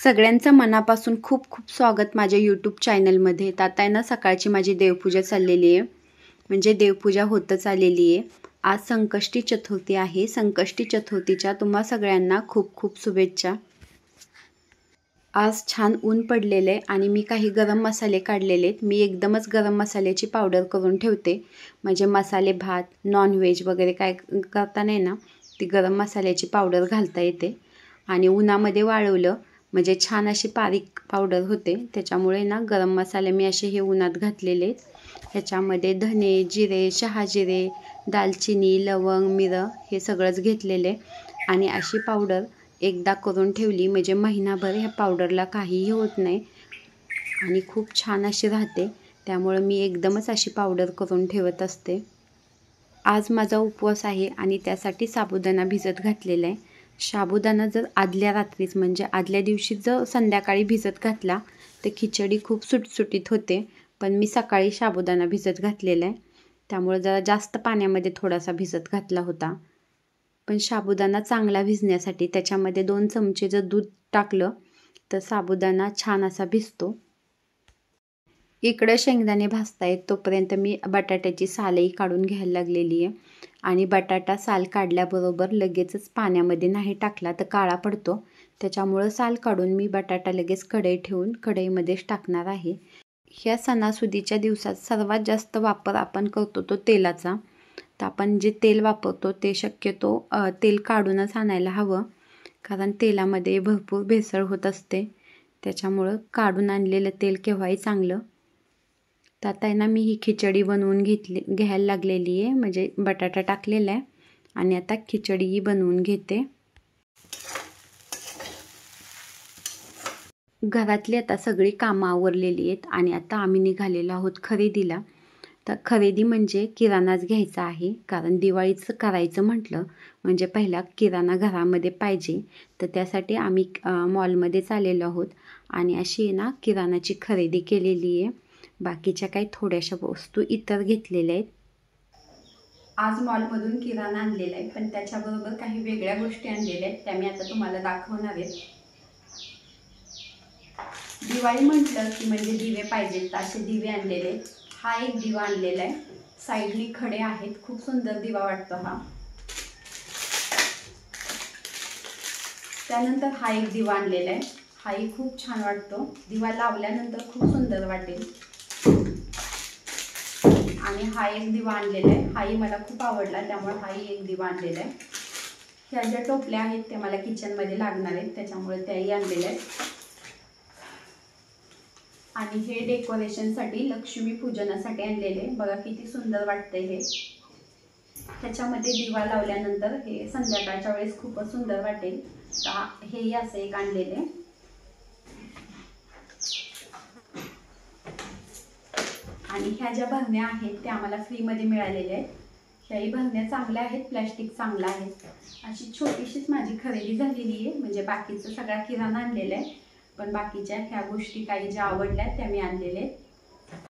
सगळ्यांचं मनापासून खूप खूप स्वागत माझ्या यूट्यूब चॅनलमध्ये. आता आहे ना, सकाळची माझी देवपूजा चाललेली आहे, म्हणजे देवपूजा होतच आलेली आहे. आज संकष्टी चतुर्थी आहे. संकष्टी चतुर्थीच्या तुम्हा सगळ्यांना खूप खूप शुभेच्छा. आज छान ऊन पडलेलं आहे आणि मी काही गरम मसाले काढलेले आहेत. मी एकदमच गरम मसाल्याची पावडर करून ठेवते, म्हणजे मसाले भात नॉनव्हेज वगैरे काय करताना ना ती गरम मसाल्याची पावडर घालता येते. आणि उन्हामध्ये वाळवलं म्हणजे छान अशी बारीक पावडर होते. त्याच्यामुळे ना गरम मसाले मी असे हे उन्हात घातलेले आहेत. ह्याच्यामध्ये धने, जिरे, शहाजिरे, दालचिनी, लवंग, मिरं हे सगळंच घेतलेले आणि अशी पावडर एकदा करून ठेवली म्हणजे महिनाभर ह्या पावडरला काहीही होत नाही आणि खूप छान अशी राहते. त्यामुळे मी एकदमच अशी पावडर करून ठेवत असते. आज माझा उपवास आहे आणि त्यासाठी साबुदाणा भिजत घातलेला आहे. साबुदाणा जर आदल्या रात्रीच म्हणजे आदल्या दिवशी जर संध्याकाळी भिजत घातला तर खिचडी खूप सुटसुटीत होते. पण मी सकाळी साबुदाणा भिजत घातलेला आहे, त्यामुळे जरा जास्त पाण्यामध्ये थोडासा भिजत घातला होता. पण साबुदाणा चांगला भिजण्यासाठी त्याच्यामध्ये 2 चमचे जर दूध टाकलं तर साबुदाणा छान असा भिजतो. इकडे शेंगदाणे भाजतायत तोपर्यंत मी बटाट्याची सालही काढून घ्यायला लागलेली आहे. आणि बटाटा साल काढल्याबरोबर लगेचच पाण्यामध्ये नाही टाकला तर काळा पडतो. त्याच्यामुळं साल काढून मी बटाटा लगेच कढई ठेवून कढईमध्येच टाकणार आहे. ह्या सणासुदीच्या दिवसात सर्वात जास्त वापर आपण करतो तो तेलाचा. तर आपण जे तेल वापरतो ते शक्यतो तेल काढूनच आणायला हवं, कारण तेलामध्ये भरपूर भेसळ होत असते. त्याच्यामुळं काढून आणलेलं तेल केव्हाही चांगलं. तर आता आहे ना, मी ही खिचडी बनवून घ्यायला लागलेली आहे, म्हणजे बटाटा टाकलेला आहे आणि आता खिचडीही बनवून घेते. घरातली आता सगळी कामं आवरलेली आहेत आणि आता आम्ही निघालेलो आहोत खरेदीला. तर खरेदी म्हणजे किराणाच घ्यायचा आहे, कारण दिवाळीचं करायचं म्हटलं म्हणजे पहिला किराणा घरामध्ये पाहिजे. तर त्यासाठी आम्ही मॉलमध्ये चाललेलो आहोत आणि अशी आहे ना किराणाची खरेदी केलेली आहे. बाकीच्या काही थोड्याशा वस्तू इतर घेतलेल्या आहेत. आज मॉलमधून किराणा आणलेला आहे, पण त्याच्याबरोबर काही वेगळ्या गोष्टी आणलेल्या आहेत, त्या मी आता तुम्हाला दाखवणार आहे. दिवाळी म्हटलं की म्हणजे दिवे पाहिजेत, तर असे दिवे आणलेले आहेत. हा एक दिवा आणलेला आहे, साईडनी खडे आहेत, खूप सुंदर दिवा वाटतो हा. त्यानंतर हा एक दिवा आणलेला आहे, हाही खूप छान वाटतो. दिवा लावल्यानंतर खूप सुंदर वाटेल. आणि हा एक दिवा आणलेला आहे, हाही मला खूप आवडला, त्यामुळे हाही एक दिवा आणलेला आहे. ह्या ज्या टोपल्या आहेत त्या मला किचनमध्ये लागणार आहेत, त्याच्यामुळे त्याही आणलेल्या आहेत. आणि हे डेकोरेशनसाठी लक्ष्मी पूजनासाठी आणलेले, बघा किती सुंदर वाटतंय हे. त्याच्यामध्ये दिवा लावल्यानंतर हे संध्याकाळच्या वेळेस खूपच सुंदर वाटेल. तर हेही असं एक आणलेले. आणि ह्या ज्या भरण्या आहेत त्या आम्हाला फ्रीमध्ये मिळालेल्या आहेत. ह्याही भरण्या चांगल्या आहेत, प्लॅस्टिक चांगलं आहे. अशी छोटीशीच माझी खरेदी झालेली आहे, म्हणजे बाकीचं सगळा किराणा आणलेला आहे, पण बाकीच्या ह्या गोष्टी काही ज्या आवडल्या त्या मी आणलेल्या आहेत.